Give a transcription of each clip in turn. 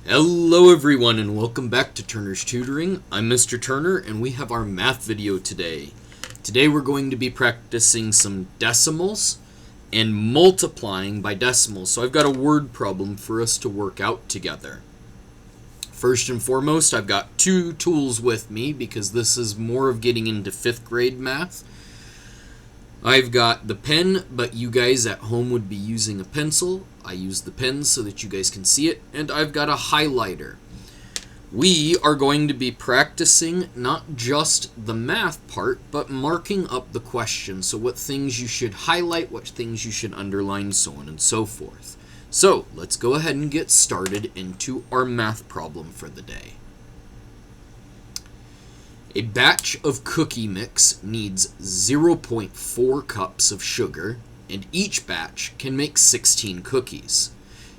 Hello everyone and welcome back to Turner's Tutoring. I'm Mr. Turner and we have our math video today. Today we're going to be practicing some decimals and multiplying by decimals. So I've got a word problem for us to work out together. First and foremost, I've got two tools with me because this is more of getting into 5th grade math. I've got the pen, but you guys at home would be using a pencil. I use the pen so that you guys can see it, and I've got a highlighter. We are going to be practicing not just the math part, but marking up the question. So what things you should highlight, what things you should underline, so on and so forth. So let's go ahead and get started into our math problem for the day. A batch of cookie mix needs 0.4 cups of sugar, and each batch can make 16 cookies.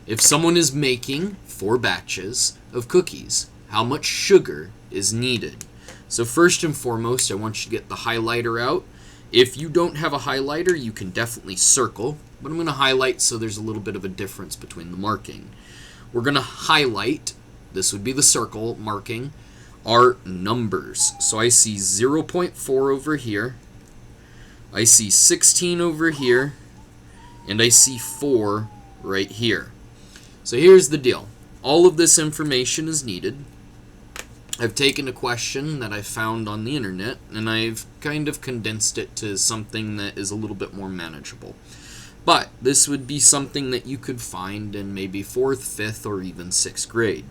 If someone is making 4 batches of cookies, how much sugar is needed? So first and foremost, I want you to get the highlighter out. If you don't have a highlighter, you can definitely circle, but I'm going to highlight so there's a little bit of a difference between the marking. We're going to highlight, this would be the circle marking, our numbers. So I see 0.4 over here, I see 16 over here, and I see 4 right here. So here's the deal. All of this information is needed. I've taken a question that I found on the internet, and I've kind of condensed it to something that is a little bit more manageable. But this would be something that you could find in maybe 4th, 5th, or even 6th grade.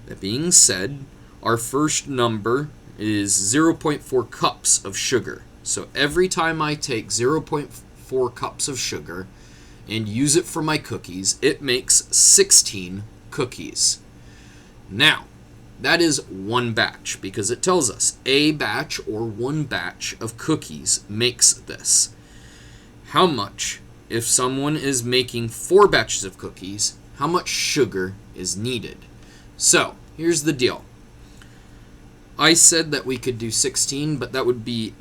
That being said, our first number is 0.4 cups of sugar. So every time I take 0.4 cups of sugar and use it for my cookies, it makes 16 cookies. Now, that is one batch because it tells us a batch or one batch of cookies makes this. How much, if someone is making 4 batches of cookies, how much sugar is needed? So, here's the deal. I said that we could do 16, but that would be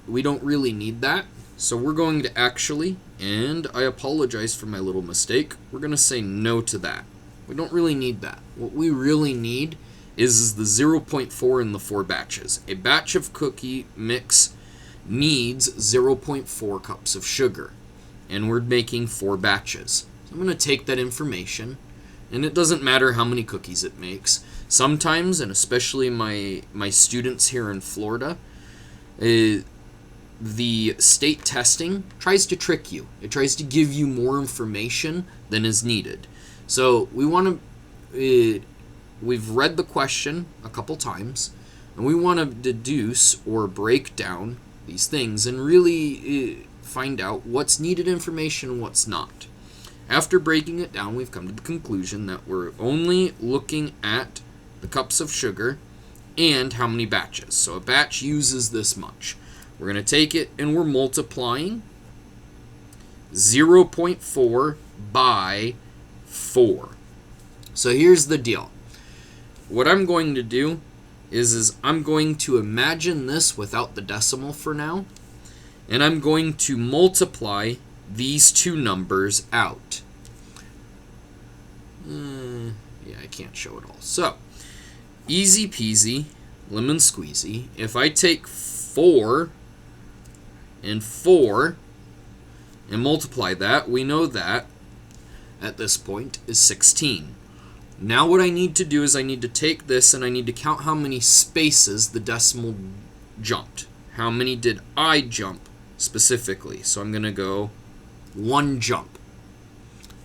we don't really need that. So we're going to actually, and I apologize for my little mistake, we're going to say no to that. We don't really need that. What we really need is the 0.4 in the 4 batches. A batch of cookie mix needs 0.4 cups of sugar, and we're making 4 batches. So I'm going to take that information, and it doesn't matter how many cookies it makes. Sometimes, and especially my students here in Florida, the state testing tries to trick you. It tries to give you more information than is needed. So we want to, we've read the question a couple times, and we want to deduce or break down these things and really find out what's needed information and what's not. After breaking it down, we've come to the conclusion that we're only looking at the cups of sugar and how many batches. So a batch uses this much. We're going to take it and we're multiplying 0.4 by 4. So here's the deal. What I'm going to do is I'm going to imagine this without the decimal for now, and I'm going to multiply these two numbers out. Yeah, I can't show it all. So, easy peasy, lemon squeezy. If I take 4 and 4 and multiply that, we know that at this point is 16. Now what I need to do is I need to take this and I need to count how many spaces the decimal jumped. How many did I jump specifically? So I'm going to go 1 jump.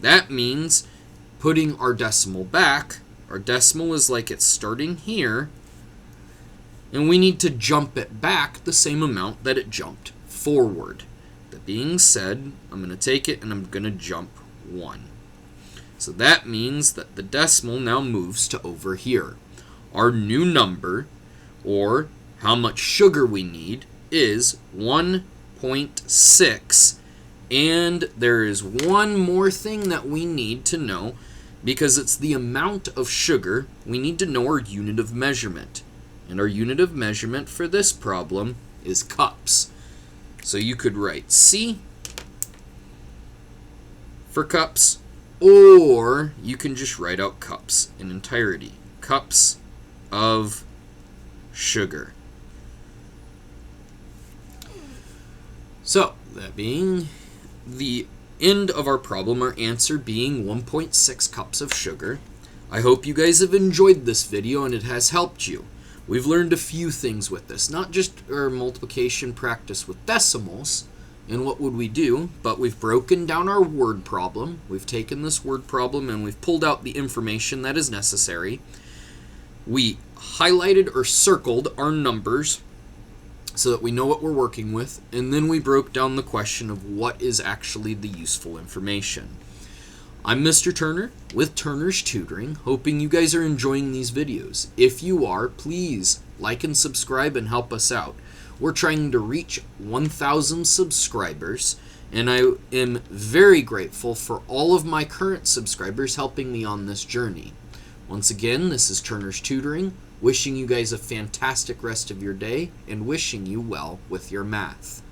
That means putting our decimal back. Our decimal is like it's starting here, and we need to jump it back the same amount that it jumped forward. That being said, I'm going to take it and I'm going to jump 1. So that means that the decimal now moves to over here. Our new number, or how much sugar we need, is 1.6. And there is one more thing that we need to know, because it's the amount of sugar. We need to know our unit of measurement. And our unit of measurement for this problem is cups. So you could write C for cups, or you can just write out cups in entirety. Cups of sugar. So, that being the end of our problem, our answer being 1.6 cups of sugar. I hope you guys have enjoyed this video and it has helped you. We've learned a few things with this, not just our multiplication practice with decimals and what would we do, but we've broken down our word problem. We've taken this word problem and we've pulled out the information that is necessary. We highlighted or circled our numbers so that we know what we're working with, and then we broke down the question of what is actually the useful information. I'm Mr. Turner with Turner's Tutoring, hoping you guys are enjoying these videos. If you are, please like and subscribe and help us out. We're trying to reach 1,000 subscribers, and I am very grateful for all of my current subscribers helping me on this journey. Once again, this is Turner's Tutoring, wishing you guys a fantastic rest of your day and wishing you well with your math.